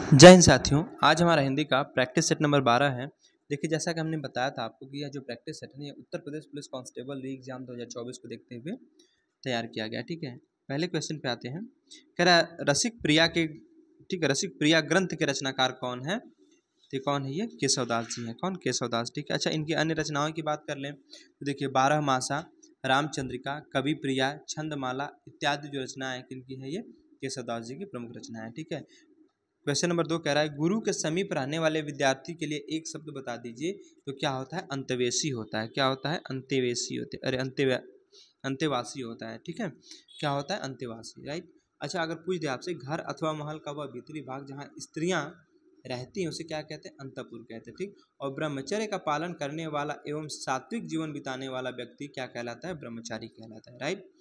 जय हिंद साथियों, आज हमारा हिंदी का प्रैक्टिस सेट नंबर 12 है। देखिए, जैसा कि हमने बताया था आपको कि यह जो प्रैक्टिस सेट है ये उत्तर प्रदेश पुलिस कांस्टेबल री एग्जाम 2024 को देखते हुए तैयार किया गया। ठीक है, पहले क्वेश्चन पे आते हैं। कह रहा है रसिक प्रिया के, ठीक है, रसिक प्रिया ग्रंथ के रचनाकार कौन है? तो कौन है ये? केशवदास जी हैं। कौन? केशवदास। ठीक है, अच्छा, इनकी अन्य रचनाओं की बात कर लें तो देखिए, 12 मासा, रामचंद्रिका, कवि प्रिया, छंदमाला इत्यादि जो रचनाएं किनकी है? ये केशवदास जी की प्रमुख रचना है। ठीक है, क्वेश्चन नंबर 2 कह रहा है गुरु के समीप रहने वाले विद्यार्थी के लिए एक शब्द बता दीजिए। तो क्या होता है? अंत्यवेशी होता है। क्या होता है? अंत्यवेशी होते, अरे अंत्यवासी होता है। ठीक है, क्या होता है? अंत्यवासी, राइट। अच्छा, अगर पूछ दे आपसे घर अथवा महल का वह भीतरी भाग जहाँ स्त्रियां रहती हैं उसे क्या कहते हैं? अंतःपुर कहते हैं। ठीक, और ब्रह्मचर्य का पालन करने वाला एवं सात्विक जीवन बिताने वाला व्यक्ति क्या कहलाता है? ब्रह्मचारी कहलाता है, राइट।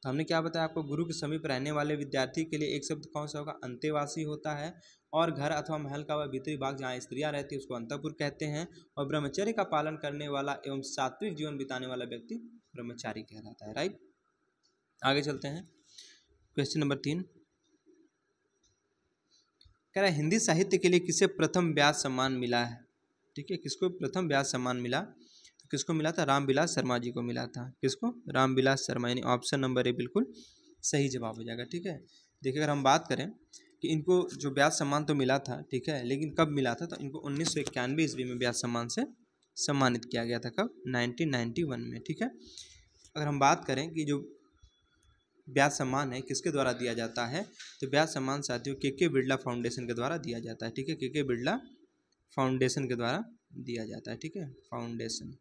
तो हमने क्या बताया आपको? गुरु के समीप रहने वाले विद्यार्थी के लिए एक शब्द कौन सा होगा? अंतेवासी होता है। और घर अथवा महल का वह भीतरी भाग जहाँ स्त्रियां रहती है उसको अंतःपुर कहते हैं। और ब्रह्मचर्य का पालन करने वाला एवं सात्विक जीवन बिताने वाला व्यक्ति ब्रह्मचारी कहलाता है, राइट। आगे चलते हैं, क्वेश्चन नंबर 3 कह रहा है हिंदी साहित्य के लिए किसे प्रथम व्यास सम्मान मिला है? ठीक है, किसको प्रथम व्यास सम्मान मिला? तो किसको मिला था? रामविलास शर्मा जी को मिला था। किसको? रामविलास शर्मा, यानी ऑप्शन नंबर ए बिल्कुल सही जवाब हो जाएगा। ठीक है, देखिए, अगर हम बात करें कि इनको जो व्यास सम्मान तो मिला था, ठीक है, लेकिन कब मिला था? तो इनको 1991 ईस्वी में व्यास सम्मान से सम्मानित किया गया था। कब? 1991 में। ठीक है, अगर हम बात करें कि जो व्यास सम्मान है किसके द्वारा दिया जाता है, तो व्यास सम्मान साथियों के बिरला फाउंडेशन के द्वारा दिया जाता है। ठीक है, के बिरला फाउंडेशन के द्वारा दिया जाता है। ठीक है, फाउंडेशन,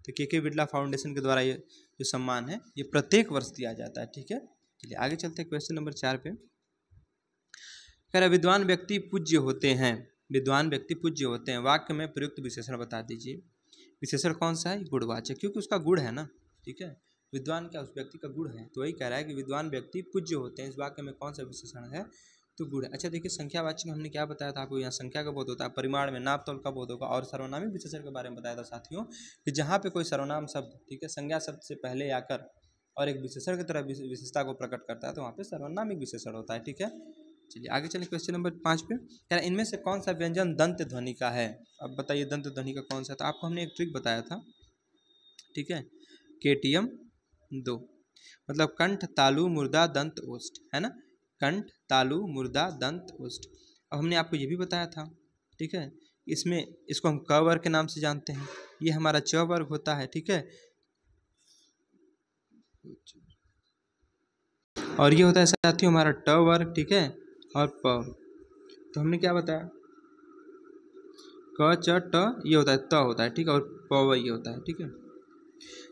तो के बिरला फाउंडेशन के द्वारा ये जो सम्मान है ये प्रत्येक वर्ष दिया जाता है। ठीक है, चलिए आगे चलते हैं क्वेश्चन नंबर 4 पे। कह रहा विद्वान व्यक्ति पूज्य होते हैं। विद्वान व्यक्ति पूज्य होते हैं, वाक्य में प्रयुक्त विशेषण बता दीजिए। विशेषण कौन सा है? गुणवाचक, क्योंकि उसका गुण है ना। ठीक है, विद्वान क्या उस व्यक्ति का गुण है, तो वही कह रहा है कि विद्वान व्यक्ति पूज्य होते हैं। इस वाक्य में कौन सा विशेषण है? तो गुण है। अच्छा, देखिए, संख्यावाचक हमने क्या बताया था आपको? यहाँ संख्या का बोध होता है, परिमाण में नाप तौल का बोध होगा, और सर्वनामिक विशेषण के बारे में बताया था साथियों कि जहाँ पे कोई सर्वनाम शब्द, ठीक है, संज्ञा शब्द से पहले आकर और एक विशेषण की तरह विशेषता को प्रकट करता है तो वहाँ पे सर्वनामिक विशेषण होता है। ठीक है, चलिए आगे चलिए क्वेश्चन नंबर 5 पे। क्या इनमें से कौन सा व्यंजन दंत ध्वनि का है? अब बताइए दंत ध्वनि का कौन सा था? आपको हमने एक ट्रिक बताया था, ठीक है, KTM 2, मतलब कंठ तालु मुर्दा दंत ओष्ठ, है ना, कंठ तालु मुर्दा दंत ओष्ठ। अब हमने आपको ये भी बताया था, ठीक है, इसमें इसको हम क वर्ग के नाम से जानते हैं, ये हमारा च वर्ग होता है। ठीक है, और ये होता है साथियों हमारा ट वर्ग, ठीक है, और प। तो हमने क्या बताया? क च ट ये होता है, त होता है, ठीक है, और प व ये होता है। ठीक है,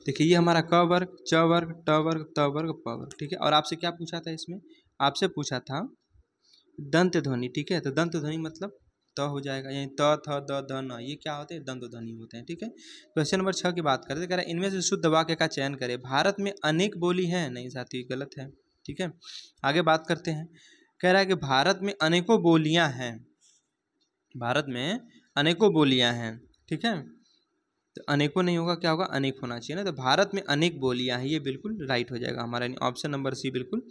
देखिए, ये हमारा क वर्ग, च वर्ग, ट वर्ग, त वर्ग, प वर्ग। ठीक है, और आपसे क्या पूछा था इसमें? आपसे पूछा था दंत ध्वनि। ठीक है, तो दंत ध्वनि मतलब त हो जाएगा, यानी त थ द ध न, ये क्या होते हैं? दंत ध्वनि होते हैं। ठीक है, क्वेश्चन नंबर 6 की बात करते हैं। कह रहा है इनमें से शुद्ध वाक्य का चयन करें। भारत में अनेक बोली हैं, नहीं साथी, गलत है। ठीक है, आगे बात करते हैं। कह रहा है कि भारत में अनेकों बोलियां हैं, भारत में अनेकों बोलियां हैं। ठीक है, तो अनेकों नहीं होगा, क्या होगा? अनेक होना चाहिए ना। तो भारत में अनेक बोलियां हैं, ये बिल्कुल राइट हो जाएगा हमारा, यानी ऑप्शन नंबर सी बिल्कुल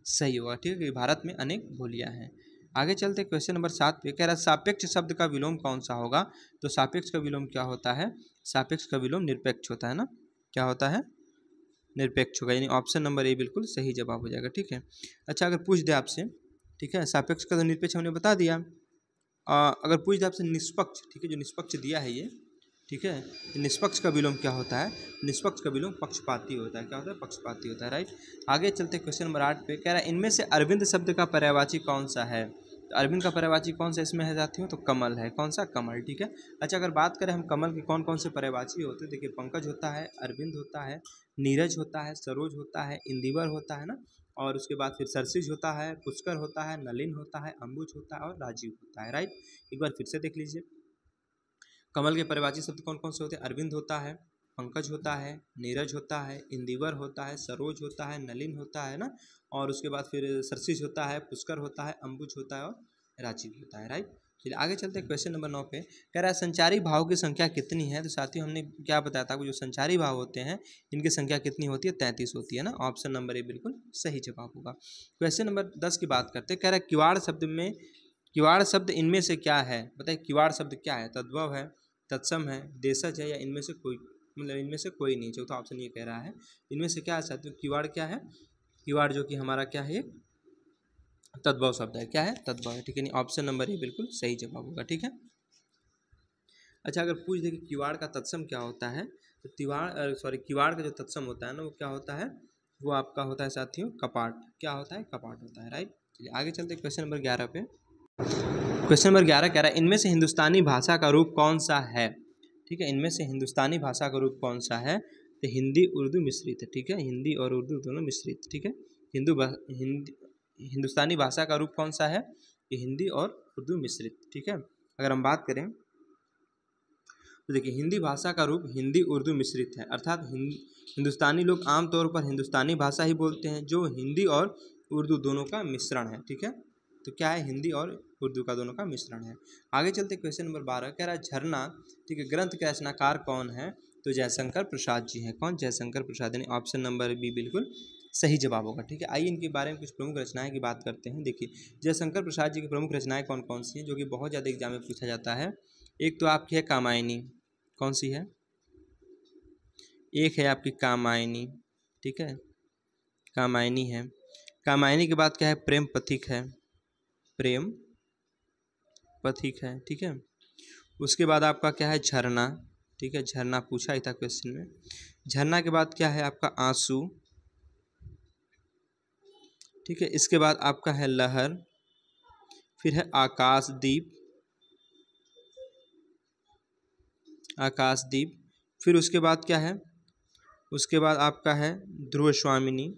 सही होगा। ठीक है, भारत में अनेक बोलियां हैं। आगे चलते क्वेश्चन नंबर 7 पे। कह रहा है सापेक्ष शब्द का विलोम कौन सा होगा? तो सापेक्ष का विलोम क्या होता है? सापेक्ष का विलोम निरपेक्ष होता है ना। क्या होता है? निरपेक्ष होगा, यानी ऑप्शन नंबर ए बिल्कुल सही जवाब हो जाएगा। ठीक है, अच्छा, अगर पूछ दे आपसे, ठीक है, सापेक्ष का तो निरपेक्ष हमने बता दिया। अगर पूछ दे आपसे निष्पक्ष, ठीक है, जो निष्पक्ष दिया है ये, ठीक है, निष्पक्ष का विलोम क्या होता है? निष्पक्ष का विलोम पक्षपाती होता है। क्या होता है? पक्षपाती होता है, राइट। आगे चलते क्वेश्चन नंबर 8 पे। कह रहा है इनमें से अरविंद शब्द का पर्यायवाची कौन सा है? तो अरविंद का पर्यायवाची कौन सा इसमें है साथियों? तो कमल है। कौन सा? कमल। ठीक है, अच्छा, अगर बात करें हम कमल के कौन कौन से पर्यायवाची होते हैं, देखिए, पंकज होता है, अरविंद होता है, नीरज होता है, सरोज होता है, इंदिवर होता है ना, और उसके बाद फिर सरसिज होता है, पुष्कर होता है, नलिन होता है, अंबुज होता है और राजीव होता है, राइट। एक बार फिर से देख लीजिए, कमल के पर्यायवाची शब्द कौन कौन से होते हैं? अरविंद होता है, पंकज होता है, नीरज होता है, इंदिवर होता है, सरोज होता है, नलिन होता है ना, और उसके बाद फिर सरसिज होता है, पुष्कर होता है, अंबुज होता है और राजीव होता है, राइट। चलिए आगे चलते हैं क्वेश्चन नंबर 9 पे। कह रहा है संचारी भाव की संख्या कितनी है? तो साथियों हमने क्या बताया था, जो संचारी भाव होते हैं इनकी संख्या कितनी होती है? 33 होती है ना, ऑप्शन नंबर ए बिल्कुल सही जवाब होगा। क्वेश्चन नंबर 10 की बात करते हैं। कह रहा है किवाड़ शब्द में किवाड़ शब्द इनमें से क्या है, बताइए किवाड़ शब्द क्या है? तद्भव है, तत्सम है, देशज है, या इनमें से कोई, मतलब इनमें से कोई नहीं। चौथा ऑप्शन ये कह रहा है इनमें से क्या है साथियों, किवाड़ क्या है? किवाड़ जो कि हमारा क्या है, एक तद्भव शब्द है। क्या है? तद्भव है, ठीक है। नहीं, ऑप्शन नंबर ए बिल्कुल सही जवाब होगा, ठीक है। अच्छा, अगर पूछ दे कि किवाड़ का तत्सम क्या होता है, तो किवाड़ का जो तत्सम होता है ना, वो क्या होता है, वो आपका होता है साथियों कपाट। क्या होता है? कपाट होता है, राइट। चलिए आगे चलते हैं क्वेश्चन नंबर 11 पे। क्वेश्चन नंबर 11 कह रहा है इनमें से हिंदुस्तानी भाषा का रूप कौन सा है, ठीक है। इनमें से हिंदुस्तानी भाषा का रूप कौन सा है, तो हिंदी उर्दू मिश्रित है, ठीक है। हिंदी और उर्दू दोनों मिश्रित, ठीक है। हिंदुस्तानी भाषा का रूप कौन सा है, ये हिंदी और उर्दू मिश्रित, ठीक है। अगर हम बात करें तो देखिए हिंदी भाषा का रूप हिंदी उर्दू मिश्रित है, अर्थात हिंदुस्तानी लोग आमतौर पर हिंदुस्तानी भाषा ही बोलते हैं जो हिंदी और उर्दू दोनों का मिश्रण है, ठीक है। तो क्या है, हिंदी और उर्दू का दोनों का मिश्रण है। आगे चलते क्वेश्चन नंबर 12 कह रहा है झरना, ठीक है, ग्रंथ के रचनाकार कौन है, तो जयशंकर प्रसाद जी हैं। कौन? जयशंकर प्रसाद, यानी ऑप्शन नंबर बी बिल्कुल सही जवाब होगा, ठीक है। आइए इनके बारे में कुछ प्रमुख रचनाएं की बात करते हैं। देखिए जयशंकर प्रसाद जी की प्रमुख रचनाएं कौन कौन सी हैं जो कि बहुत ज़्यादा एग्जाम में पूछा जाता है। एक तो आपकी है कामायनी, कौन सी है, एक है आपकी कामायनी, ठीक है, कामायनी है। कामायनी के बाद क्या है, प्रेम पथिक है, प्रेम पथिक है, ठीक है। उसके बाद आपका क्या है, झरना, ठीक है, झरना पूछा ही था क्वेश्चन में। झरना के बाद क्या है आपका, आंसू, ठीक है। इसके बाद आपका है लहर, फिर है आकाशदीप, आकाशदीप। फिर उसके बाद क्या है, उसके बाद आपका है ध्रुव स्वामिनी,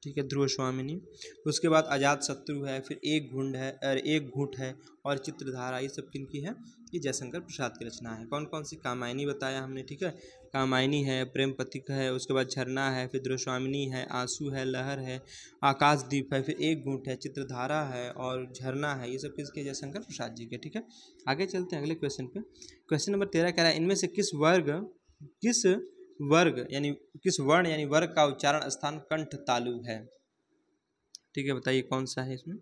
ठीक है, ध्रुव स्वामिनी। उसके बाद अजात शत्रु है, फिर एक घुंड है, एक घूंट है, और चित्रधारा, ये सब किनकी है, ये जयशंकर प्रसाद की रचना है। कौन कौन सी, कामायनी बताया हमने, ठीक है, कामायनी है, प्रेम पथिक है, उसके बाद झरना है, फिर ध्रुव स्वामिनी है, आंसू है, लहर है, आकाशदीप है, फिर एक घूंट है, चित्रधारा है, और झरना है। ये सब किसके, जयशंकर प्रसाद जी के, ठीक है। आगे चलते हैं अगले क्वेश्चन पे। क्वेश्चन नंबर 13 कह रहा है इनमें से किस वर्ग यानी किस वर्ण यानी वर्ग का उच्चारण स्थान कंठ तालु है, ठीक है। बताइए कौन सा है इसमें,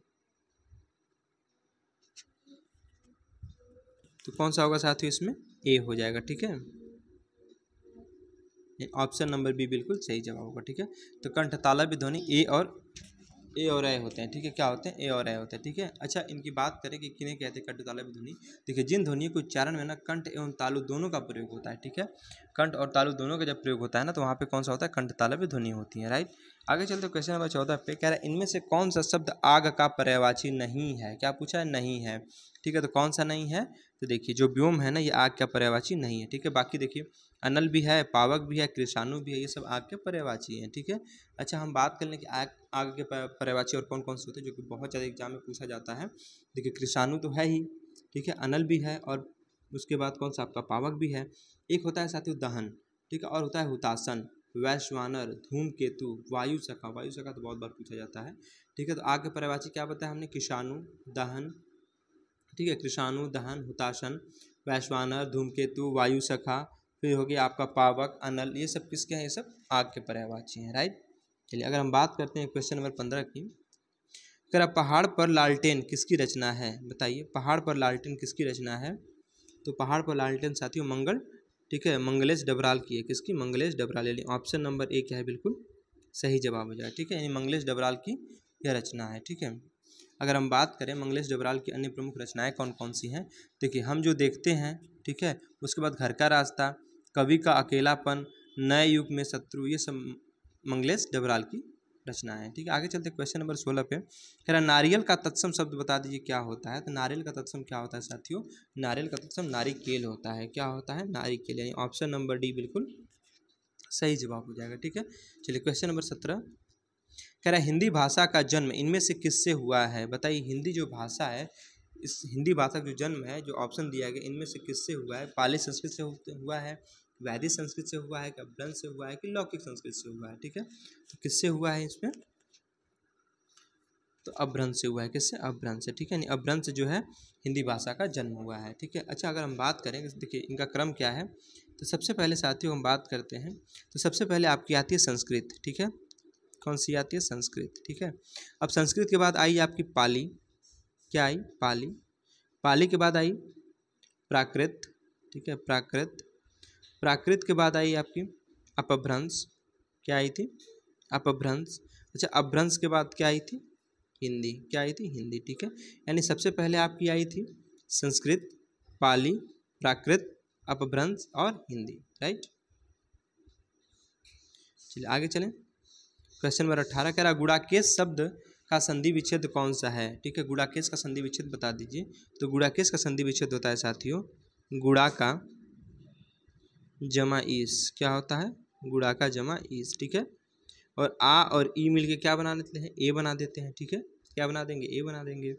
तो कौन सा होगा साथियों, इसमें ए हो जाएगा, ठीक है। ऑप्शन नंबर बी बिल्कुल सही जवाब होगा, ठीक है। तो कंठ तालव्य भी ध्वनि ए और ए होते हैं, ठीक है। क्या होते हैं, ए और ए होते हैं, ठीक है। अच्छा, इनकी बात करें कि किन्हें कहते हैं कंठ तालव्य ध्वनि। देखिए जिन ध्वनियों के उच्चारण में ना कंठ एवं तालु दोनों का प्रयोग होता है, ठीक है, कंठ और तालु दोनों का जब प्रयोग होता है ना, तो वहाँ पे कौन सा होता है, कंठ तालव्य ध्वनि होती है, राइट। आगे चलते क्वेश्चन नंबर 14 पे कह रहा है इनमें से कौन सा शब्द आग का पर्यायवाची नहीं है। क्या पूछा है, नहीं है, ठीक है। तो कौन सा नहीं है, तो देखिए जो व्योम है ना, ये आग का पर्यायवाची नहीं है, ठीक है। बाकी देखिए अनल भी है, पावक भी है, कृषाणु भी है, ये सब आग के पर्यायवाची हैं, ठीक है। अच्छा, हम बात कर लें कि आग के पर्यायवाची और कौन कौन से होते हैं जो कि बहुत ज़्यादा एग्जाम में पूछा जाता है। देखिए कृषाणु तो है ही, ठीक है, अनल भी है, और उसके बाद कौन सा आपका पावक भी है। एक होता है साथियों दहन, ठीक है, और होता है हुतासन, वैश्वानर, धूमकेतु, वायु सखा। वायु सखा तो बहुत बार पूछा जाता है, ठीक है। तो आग के पर्यायवाची क्या बताया हमने, कृषाणु, दहन, ठीक है, कृषाणु, दहन, हुतासन, वैश्वानर, धूमकेतु, वायु सखा, फिर हो गया आपका पावक, अनल, ये सब किसके हैं, ये सब आग के पर्यायवाची हैं, राइट। चलिए अगर हम बात करते हैं क्वेश्चन नंबर 15 की, अगर पहाड़ पर लालटेन किसकी रचना है, बताइए पहाड़ पर लालटेन किसकी रचना है। तो पहाड़ पर लालटेन साथियों मंगल, ठीक है, मंगलेश डबराल की है। किसकी, मंगलेश डबराल, यानी ऑप्शन नंबर ए क्या है, बिल्कुल सही जवाब हो जाए, ठीक है। यानी मंगलेश डबराल की यह रचना है, ठीक है। अगर हम बात करें मंगलेश डबराल की अन्य प्रमुख रचनाएं कौन कौन सी हैं, देखिए हम जो देखते हैं, ठीक है, उसके बाद घर का रास्ता, कवि का अकेलापन, नए युग में शत्रु, ये सब मंगलेश डबराल की रचना है, ठीक है। आगे चलते क्वेश्चन नंबर 16 पे, कह रहा नारियल का तत्सम शब्द बता दीजिए क्या होता है। तो नारियल का तत्सम क्या होता है साथियों, नारियल का तत्सम नारिकेल होता है। क्या होता है, नारिकेल, यानी ऑप्शन नंबर डी बिल्कुल सही जवाब हो जाएगा, ठीक है। चलिए क्वेश्चन नंबर 17 कह रहा है हिंदी भाषा का जन्म इनमें से किससे हुआ है। बताइए हिंदी जो भाषा है, इस हिंदी भाषा का जो जन्म है, जो ऑप्शन दिया गया, इनमें से किससे हुआ है। पाली संस्कृत से हुआ है, वैदिक संस्कृत से हुआ है, कि अपभ्रंश से हुआ है, कि लौकिक संस्कृत से हुआ है, ठीक है। तो किससे हुआ है इसमें, तो अपभ्रंश से हुआ है। किससे, अपभ्रंश से, ठीक है। अपभ्रंश से जो है हिंदी भाषा का जन्म हुआ है, ठीक है। अच्छा, अगर हम बात करें, देखिए इनका क्रम क्या है, तो सबसे पहले साथियों हम बात करते हैं, तो सबसे पहले आपकी आती है संस्कृत, ठीक है। कौन सी आती है, संस्कृत, ठीक है। अब संस्कृत के बाद आई आपकी पाली, क्या आई? पाली। पाली के बाद आई प्राकृत, ठीक है, प्राकृत। प्राकृत के बाद आई आपकी अपभ्रंश, क्या आई थी? अपभ्रंश। अच्छा, अपभ्रंश के बाद क्या आई थी? हिंदी। क्या आई थी? हिंदी, ठीक है। यानी सबसे पहले आपकी आई थी संस्कृत, पाली, प्राकृत, अपभ्रंश और हिंदी, राइट। चलिए आगे चलें। क्वेश्चन नंबर 18 कह रहा गुड़ाकेश शब्द का संधि विच्छेद कौन सा है? ठीक है, गुड़ाकेश का संधि विच्छेद बता दीजिए। तो गुड़ाकेश का संधि विच्छेद होता है साथियों गुड़ा का जमा ईस। क्या होता है? गुड़ा का जमा ईस, ठीक है। और आ और ई मिलके क्या बना देते हैं? ए बना देते हैं, ठीक है। क्या बना देंगे? ए बना देंगे।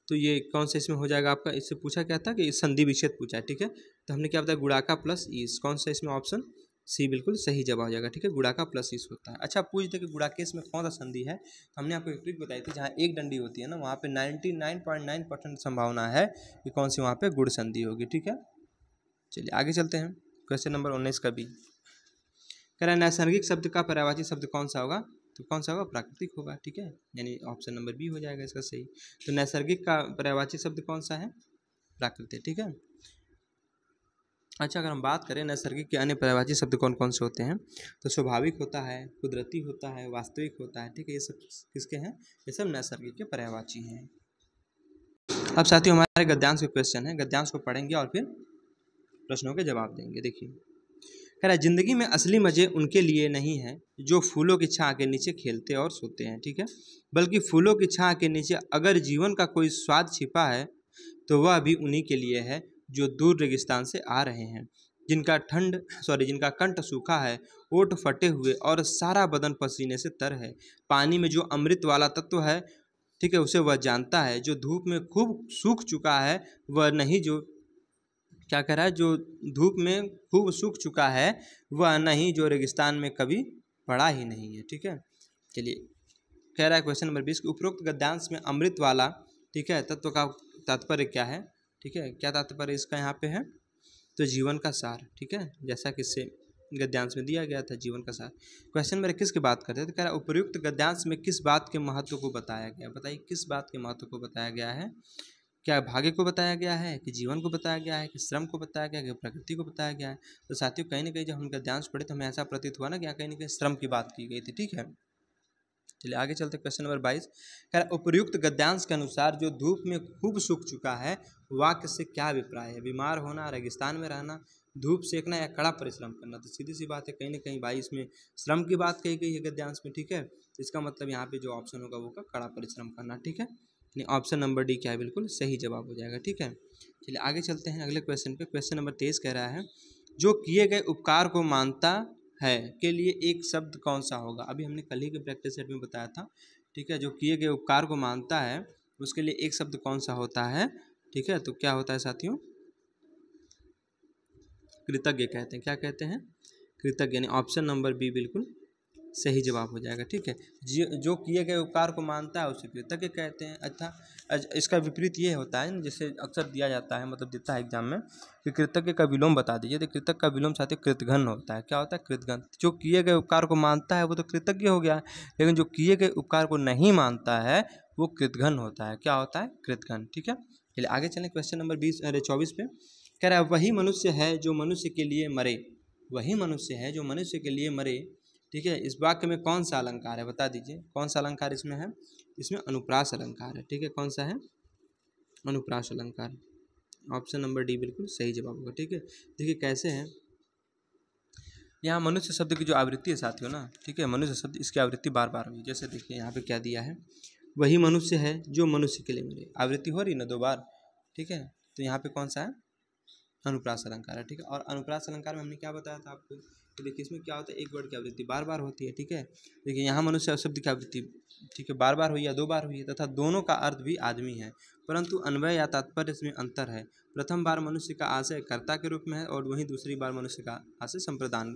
तो ये कौन सा इसमें हो जाएगा आपका? इससे पूछा क्या था कि संधि विच्छेद पूछा है, ठीक है। तो हमने क्या बताया? गुड़ाका प्लस ईस। कौन सा इसमें? ऑप्शन सी बिल्कुल सही जवाब हो जाएगा, ठीक है। गुड़ाका प्लस ईस होता है। अच्छा, पूछ दे कि गुड़ाकेश में कौन सा संधि है? तो हमने आपको एक ट्रिक बताई थी, जहाँ एक डंडी होती है ना, वहाँ पे 99.9% संभावना है कि कौन सी वहाँ पे गुड़ संधि होगी, ठीक है। चलिए आगे चलते हैं। क्वेश्चन नंबर 19 का भी कह रहा है नैसर्गिक शब्द का पर्यायवाची शब्द कौन सा होगा? तो कौन सा होगा? प्राकृतिक होगा, ठीक है। यानी ऑप्शन नंबर बी हो जाएगा इसका सही। तो नैसर्गिक का पर्यायवाची शब्द कौन सा है? प्राकृतिक, ठीक है। अच्छा, अगर हम बात करें नैसर्गिक के अन्य पर्यायवाची शब्द कौन कौन से होते हैं, तो स्वाभाविक होता है, कुदरती होता है, वास्तविक होता है, ठीक है। ये सब किसके हैं? ये सब नैसर्गिक के पर्यायवाची हैं। अब साथियों हमारे गद्यांश के क्वेश्चन है, गद्यांश को पढ़ेंगे और फिर प्रश्नों के जवाब देंगे। देखिए कह रहा है जिंदगी में असली मजे उनके लिए नहीं है जो फूलों की छां के नीचे खेलते और सोते हैं, ठीक है। बल्कि फूलों की छां के नीचे अगर जीवन का कोई स्वाद छिपा है तो वह भी उन्हीं के लिए है जो दूर रेगिस्तान से आ रहे हैं, जिनका कंठ सूखा है, ओठ फटे हुए और सारा बदन पसीने से तर है। पानी में जो अमृत वाला तत्व है, ठीक है, उसे वह जानता है। जो धूप में खूब सूख चुका है वह नहीं, जो क्या कह रहा है? जो धूप में खूब सूख चुका है वह नहीं, जो रेगिस्तान में कभी पड़ा ही नहीं है, ठीक है। चलिए कह रहा है क्वेश्चन नंबर 20 उपरोक्त गद्यांश में अमृत वाला, ठीक है, तत्व का तात्पर्य क्या है? ठीक है, क्या तात्पर्य इसका यहाँ पे है? तो जीवन का सार, ठीक है, जैसा कि इससे गद्यांश में दिया गया था, जीवन का सार। क्वेश्चन नंबर 21 की बात करते हैं। तो कह रहा है उपयुक्त गद्यांश में किस बात के महत्व को बताया गया? बताइए किस बात के महत्व को बताया गया है? क्या भाग्य को बताया गया है, कि जीवन को बताया गया है, कि श्रम को बताया गया है, कि प्रकृति को बताया गया है? तो साथियों कहीं ना कहीं जब हम गद्यांश पढ़े तो हमें ऐसा प्रतीत हुआ ना कि यहाँ कहीं ना कहीं श्रम की बात की गई थी, ठीक है। चलिए आगे चलते क्वेश्चन नंबर 22 कह रहा उपयुक्त गद्यांश के अनुसार जो धूप में खूब सूख चुका है वाक्य से क्या अभिप्राय है? बीमार होना, रेगिस्तान में रहना, धूप सेकना या कड़ा परिश्रम करना? तो सीधी सी बात है, कहीं ना कहीं भाई इसमें श्रम की बात कही गई है गद्यांश में, ठीक है। तो इसका मतलब यहाँ पे जो ऑप्शन होगा वो कड़ा परिश्रम करना, ठीक है। ऑप्शन नंबर डी क्या है? बिल्कुल सही जवाब हो जाएगा, ठीक है। चलिए आगे चलते हैं अगले क्वेश्चन पे। क्वेश्चन नंबर 23 कह रहा है जो किए गए उपकार को मानता है के लिए एक शब्द कौन सा होगा? अभी हमने कल ही के प्रैक्टिस सेट में बताया था, ठीक है। जो किए गए उपकार को मानता है उसके लिए एक शब्द कौन सा होता है? ठीक है, तो क्या होता है साथियों? कृतज्ञ कहते हैं। क्या कहते हैं? कृतज्ञ, यानी ऑप्शन नंबर बी बिल्कुल सही जवाब हो जाएगा, ठीक है। जो किए गए उपकार को मानता है उसे कृतज्ञ कहते हैं। अच्छा, इसका विपरीत ये होता है जिसे अक्सर दिया जाता है, मतलब देता है एग्जाम में, कि कृतज्ञ का विलोम बता दीजिए। तो कृतज्ञ का विलोम साथियों कृतघ्न होता है। क्या होता है? कृतघ्न। जो किए गए उपकार को मानता है वो तो कृतज्ञ हो गया, लेकिन जो किए गए उपकार को नहीं मानता है वो कृतघ्न होता है। क्या होता है? कृतघ्न, ठीक है। चलिए आगे चलें क्वेश्चन नंबर 24 पे। कह रहा है वही मनुष्य है जो मनुष्य के लिए मरे। वही मनुष्य है जो मनुष्य के लिए मरे, ठीक है। इस वाक्य में कौन सा अलंकार है? बता दीजिए कौन सा अलंकार इसमें है? इसमें अनुप्रास अलंकार है, ठीक है। कौन सा है? अनुप्रास अलंकार। ऑप्शन नंबर डी बिल्कुल सही जवाब होगा, ठीक है। देखिए कैसे है, यहाँ मनुष्य शब्द की जो आवृत्ति है साथियों ना, ठीक है, मनुष्य शब्द इसकी आवृत्ति बार बार हुई। जैसे देखिए यहाँ पे क्या दिया है, वही मनुष्य है जो मनुष्य के लिए मरे, आवृत्ति हो रही ना 2 बार, ठीक है। तो यहाँ पे कौन सा है? अनुप्रास अलंकार है, ठीक है। और अनुप्रास अलंकार में हमने क्या बताया था आपको? तो देखिए इसमें क्या होता है, एक वर्ड की आवृत्ति बार बार होती है, ठीक है। देखिए यहाँ मनुष्य शब्द की आवृत्ति, ठीक है, बार बार हुई या 2 बार हुई है, तथा दोनों का अर्थ भी आदमी है, परंतु अन्वय या तात्पर्य इसमें अंतर है। प्रथम बार मनुष्य का आशय कर्ता के रूप में है और वहीं दूसरी बार मनुष्य का आशय संप्रदान,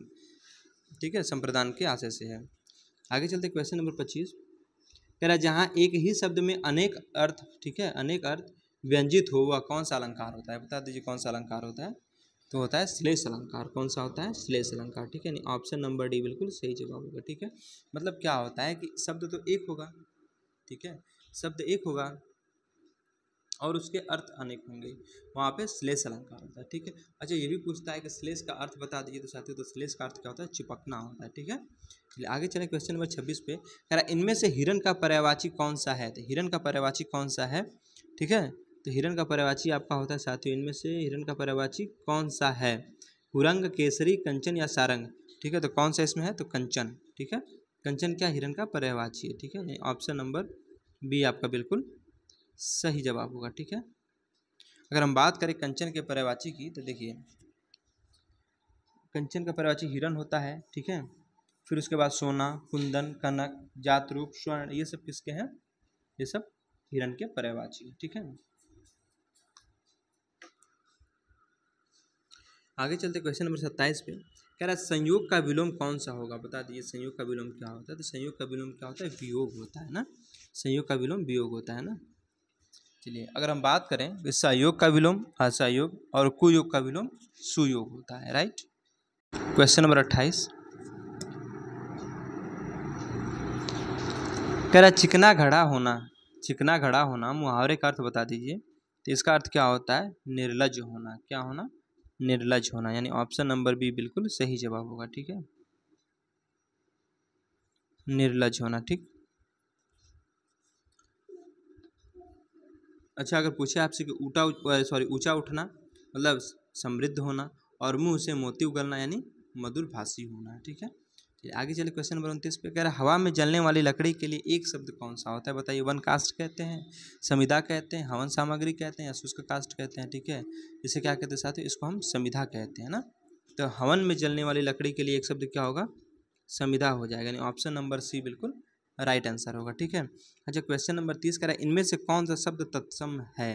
ठीक है, संप्रदान के आशय से है। आगे चलते क्वेश्चन नंबर 25 कह रहा है जहाँ एक ही शब्द में अनेक अर्थ, ठीक है, अनेक अर्थ व्यंजित हो वह कौन सा अलंकार होता है? बता दीजिए कौन सा अलंकार होता है? तो होता है श्लेष अलंकार। कौन सा होता है? श्लेष अलंकार, ठीक है। ऑप्शन नंबर डी बिल्कुल सही जवाब होगा, ठीक है। मतलब क्या होता है कि शब्द तो एक होगा, ठीक है, शब्द एक होगा, और उसके अर्थ अनेक होंगे, वहाँ पे श्लेष अलंकार होता है। ठीक है। अच्छा, ये भी पूछता है कि श्लेष का अर्थ बता दीजिए, तो साथियों तो श्लेष का अर्थ क्या होता है? चिपकना होता है। ठीक है। चलिए आगे चलें क्वेश्चन नंबर 26 पे। कह रहा है इनमें से हिरण का पर्यायवाची कौन सा है? तो हिरण का पर्यायवाची कौन सा है? ठीक है। तो हिरण का पर्यायवाची आपका होता है साथियों, इनमें से हिरण का पर्यायवाची कौन सा है? कुरंग, केसरी, कंचन या सारंग? ठीक है। तो कौन सा इसमें है? तो कंचन। ठीक है। कंचन क्या हिरण का पर्यायवाची है? ठीक है। ऑप्शन नंबर बी आपका बिल्कुल सही जवाब होगा। ठीक है। अगर हम बात करें कंचन के पर्यायवाची की, तो देखिए कंचन का पर्यायवाची हिरण होता है। ठीक है। फिर उसके बाद सोना, कुंदन, कनक, जातरूप, स्वर्ण, ये सब किसके हैं? ये सब हिरण के पर्यायवाची। ठीक है। आगे चलते क्वेश्चन नंबर 27 पे। कह रहा है संयोग का विलोम कौन सा होगा? बता दीजिए संयोग का विलोम क्या होता है? तो संयोग का विलोम क्या होता है? वियोग होता है ना। संयोग का विलोम वियोग होता है ना। चलिए अगर हम बात करें तो सहयोग का विलोम असहयोग और कुयोग का विलोम सुयोग होता है। राइट। क्वेश्चन नंबर 28 कह रहा है चिकना घड़ा होना, चिकना घड़ा होना मुहावरे का अर्थ बता दीजिए। तो इसका अर्थ क्या होता है? निर्लज होना। क्या होना? निर्लज होना। यानी ऑप्शन नंबर बी बिल्कुल सही जवाब होगा। ठीक है। निर्लज होना। ठीक। अच्छा, अगर पूछे आपसे कि ऊंचा उठना मतलब समृद्ध होना और मुंह से मोती उगलना यानी मधुर भाषी होना। ठीक है। आगे चले क्वेश्चन नंबर 29 पे। कह रहा है हवा में जलने वाली लकड़ी के लिए एक शब्द कौन सा होता है? बताइए। वन कास्ट कहते हैं, समिधा कहते हैं, हवन सामग्री कहते हैं या शुष्क कास्ट कहते हैं। ठीक है। इसे क्या कहते हैं साथियों? इसको हम समिधा कहते हैं ना। तो हवन में जलने वाली लकड़ी के लिए एक शब्द क्या होगा? समिधा हो जाएगा। यानी ऑप्शन नंबर सी बिल्कुल राइट आंसर होगा। ठीक है। अच्छा, क्वेश्चन नंबर 30 कह रहा है इनमें से कौन सा शब्द तत्सम है?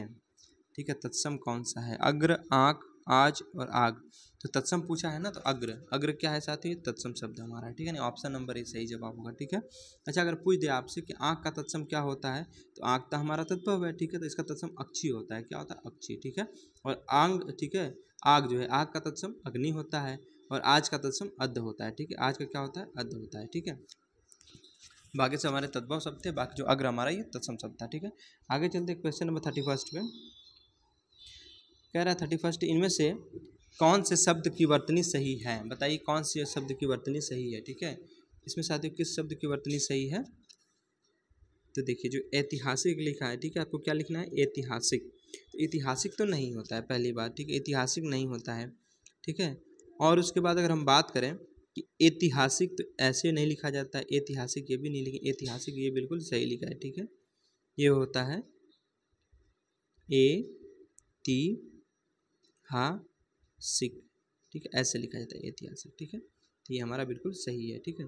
ठीक है। तत्सम कौन सा है? अग्र, आँख, आज और आग। तो तत्सम पूछा है ना, तो अग्र, अग्र क्या है साथी? तत्सम शब्द हमारा। ठीक है ना। ऑप्शन नंबर ए सही जवाब होगा। ठीक है। अच्छा, अगर पूछ दे आपसे कि आँख का तत्सम क्या होता है, तो आँख तो हमारा तत्व है। ठीक है। तो इसका तत्सम अक्षी होता है। क्या होता है? अक्षी। ठीक है। और आंग, ठीक है, आग जो है, आग का तत्सम अग्नि होता है और आज का तत्सम अद्ध होता है। ठीक है। आज का क्या होता है? अद्ध होता है। ठीक है। बाकी से हमारे तद्भव शब्द थे, बाकी जो अग्र हमारा ये तत्सम शब्द था। ठीक है। आगे चलते क्वेश्चन नंबर 31 पे। कह रहा है 31 इनमें से कौन से शब्द की वर्तनी सही है? बताइए कौन से शब्द की वर्तनी सही है? ठीक है। इसमें साथियों किस शब्द की वर्तनी सही है? तो देखिए जो ऐतिहासिक लिखा है, ठीक है, आपको क्या लिखना है? ऐतिहासिक। तो ऐतिहासिक तो नहीं होता है पहली बात। ठीक है। ऐतिहासिक नहीं होता है। ठीक है। और उसके बाद अगर हम बात करें कि ऐतिहासिक, तो ऐसे नहीं लिखा जाता है। ऐतिहासिक ये भी नहीं, लेकिन ऐतिहासिक ये बिल्कुल सही लिखा है। ठीक है। ये होता है ए ती हा सिक। ठीक है। ऐसे लिखा जाता है ऐतिहासिक। ठीक है। तो ये हमारा बिल्कुल सही है। ठीक है।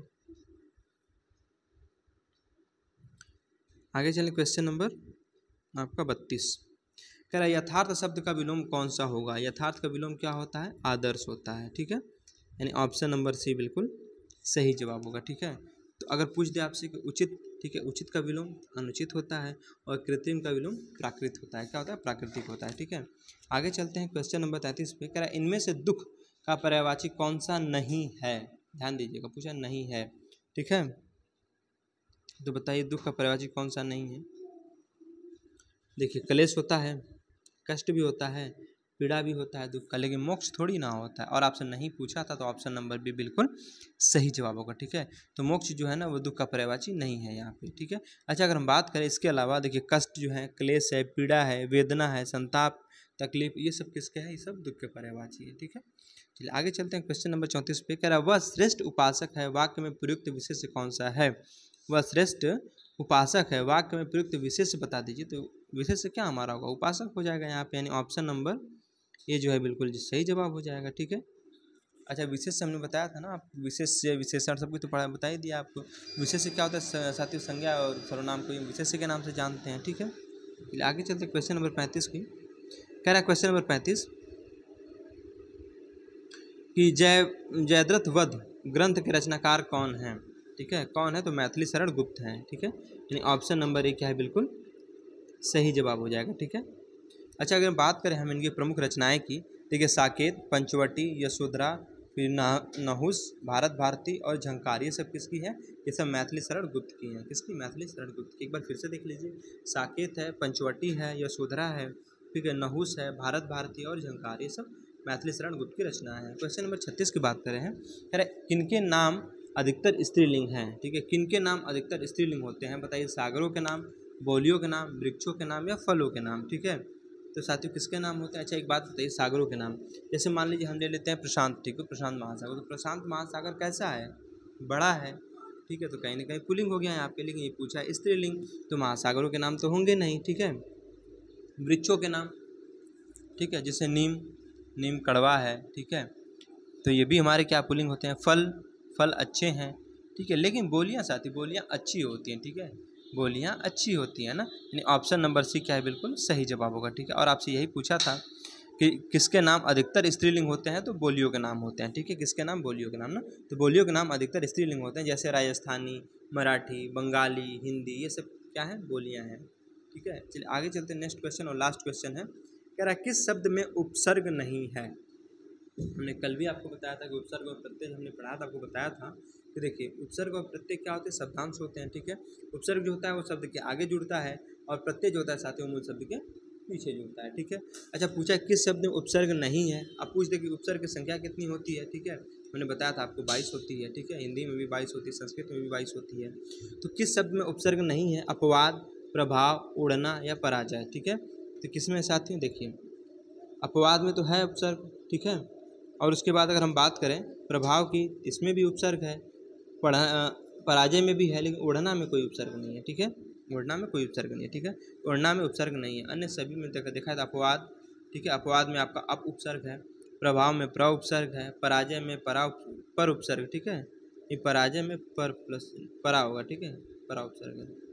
आगे चलें क्वेश्चन नंबर आपका 32। कह रहा है यथार्थ शब्द का विलोम कौन सा होगा? यथार्थ का विलोम क्या होता है? आदर्श होता है। ठीक है। यानी ऑप्शन नंबर सी बिल्कुल सही जवाब होगा। ठीक है। तो अगर पूछ दे आपसे कि उचित, ठीक है, उचित का विलोम अनुचित होता है और कृत्रिम का विलोम प्राकृत होता है। क्या होता है? प्राकृतिक होता है। ठीक है। आगे चलते हैं क्वेश्चन नंबर 33 पे। कह रहा है इनमें से दुख का पर्यायवाची कौन सा नहीं है? ध्यान दीजिएगा, पूछा नहीं है। ठीक है। तो बताइए दुख का पर्यायवाची कौन सा नहीं है? देखिए क्लेश होता है, कष्ट भी होता है, पीड़ा भी होता है दुख का, लेकिन मोक्ष थोड़ी ना होता है। और आपसे नहीं पूछा था तो ऑप्शन नंबर बी बिल्कुल सही जवाब होगा। ठीक है। तो मोक्ष जो है ना वो दुख का पर्यायवाची नहीं है यहाँ पे। ठीक है। अच्छा, अगर हम बात करें इसके अलावा, देखिए कष्ट जो है, क्लेश है, पीड़ा है, वेदना है, संताप, तकलीफ, ये सब किसके हैं? ये सब दुख के पर्यायवाची है। ठीक है। चलिए आगे चलते हैं क्वेश्चन नंबर 34 पे। कह रहा है वह श्रेष्ठ उपासक है, वाक्य में प्रयुक्त विशेष कौन सा है? वह श्रेष्ठ उपासक है, वाक्य में प्रयुक्त विशेष बता दीजिए। तो विशेष क्या हमारा होगा? उपासक हो जाएगा यहाँ पे। यानी ऑप्शन नंबर ये जो है बिल्कुल सही जवाब हो जाएगा। ठीक है। अच्छा, विशेष से हमने बताया था ना, आप विशेष से विशेषण सब कुछ तो पढ़ा बता ही दिया आपको। विशेष से क्या होता है साथियों? संज्ञा और सर्वनाम को विशेष के नाम से जानते हैं। ठीक है। आगे चलते क्वेश्चन नंबर 35 की। कह रहा है क्वेश्चन नंबर 35 कि जयद्रथ वध ग्रंथ के रचनाकार कौन है? ठीक है। कौन है? तो मैथिली शरण गुप्त हैं। ठीक है। यानी ऑप्शन नंबर एक क्या है? बिल्कुल सही जवाब हो जाएगा। ठीक है। अच्छा, अगर बात करें हम इनकी प्रमुख रचनाएं की, देखिए साकेत, पंचवटी, यशोधरा, फिर नहुस, भारत भारती और झंकार, ये सब किसकी है? ये सब मैथिली शरण गुप्त की हैं। किसकी? मैथिली शरण गुप्त की। एक बार फिर से देख लीजिए, साकेत है, पंचवटी है, यशोधरा है, ठीक है, नहुस है, भारत भारती और झंकार, ये सब मैथिली शरण गुप्त की रचना है। क्वेश्चन नंबर 36 की बात करें हैं, कह रहे किनके नाम अधिकतर स्त्रीलिंग हैं? ठीक है, किनके नाम अधिकतर स्त्रीलिंग होते हैं? बताइए, सागरों के नाम, बोलियों के नाम, वृक्षों के नाम या फलों के नाम? ठीक है, तो साथियों किसके नाम होते हैं? अच्छा एक बात बताइए, सागरों के नाम, जैसे मान लीजिए हम ले लेते हैं प्रशांत, ठीक है, प्रशांत महासागर, तो प्रशांत महासागर कैसा है? बड़ा है, ठीक है, तो कहीं ना कहीं पुल्लिंग हो गया है आपके, लेकिन ये पूछा है स्त्रीलिंग, तो महासागरों के नाम तो होंगे नहीं। ठीक है, वृक्षों के नाम, ठीक है, जैसे नीम, नीम कड़वा है, ठीक है, तो ये भी हमारे क्या पुल्लिंग होते हैं। फल, फल अच्छे हैं, ठीक है, लेकिन बोलियाँ साथी, बोलियाँ अच्छी होती हैं, ठीक है, बोलियाँ अच्छी होती हैं ना, यानी ऑप्शन नंबर सी क्या है? बिल्कुल सही जवाब होगा। ठीक है, और आपसे यही पूछा था कि किसके नाम अधिकतर स्त्रीलिंग होते हैं, तो बोलियों के नाम होते हैं। ठीक है, किसके नाम? बोलियों के नाम ना, तो बोलियों के नाम अधिकतर स्त्रीलिंग होते हैं, जैसे राजस्थानी, मराठी, बंगाली, हिंदी, ये सब क्या है? बोलियाँ हैं। ठीक है, चलिए आगे चलते हैं। नेक्स्ट क्वेश्चन और लास्ट क्वेश्चन है, कह रहा है किस शब्द में उपसर्ग नहीं है? हमने कल भी आपको बताया था कि उपसर्ग और प्रत्यय हमने पढ़ा था, आपको बताया था कि देखिए उपसर्ग और प्रत्यय क्या होते हैं? शब्दांश होते हैं। ठीक है, उपसर्ग जो होता है वो शब्द के आगे जुड़ता है, और प्रत्यय जो होता है साथियों मूल शब्द के पीछे जुड़ता है। ठीक है, अच्छा पूछा किस शब्द में उपसर्ग नहीं है? अब पूछ दे कि उपसर्ग की संख्या कितनी होती है? ठीक है, मैंने बताया था आपको 22 होती है। ठीक है, हिंदी में भी 22 होती है, संस्कृत में भी 22 होती है। तो किस शब्द में उपसर्ग नहीं है? अपवाद, प्रभाव, उड़ना या पराजय? ठीक है, तो किसमें साथियों? देखिए अपवाद में तो है उपसर्ग, ठीक है, और उसके बाद अगर हम बात करें प्रभाव की, इसमें भी उपसर्ग है, पराजय में भी है, लेकिन उड़ना में कोई उपसर्ग नहीं है। ठीक है, उड़ना में कोई उपसर्ग नहीं है। ठीक है, उड़ना में उपसर्ग नहीं है, अन्य सभी में देखा है अपवाद। ठीक है, अपवाद में आपका अप उपसर्ग है, प्रभाव में प्र उपसर्ग है, पराजय में पर उपसर्ग। ठीक है, ये पराजय में पर प्लस परा होगा। ठीक है, परा उपसर्ग है।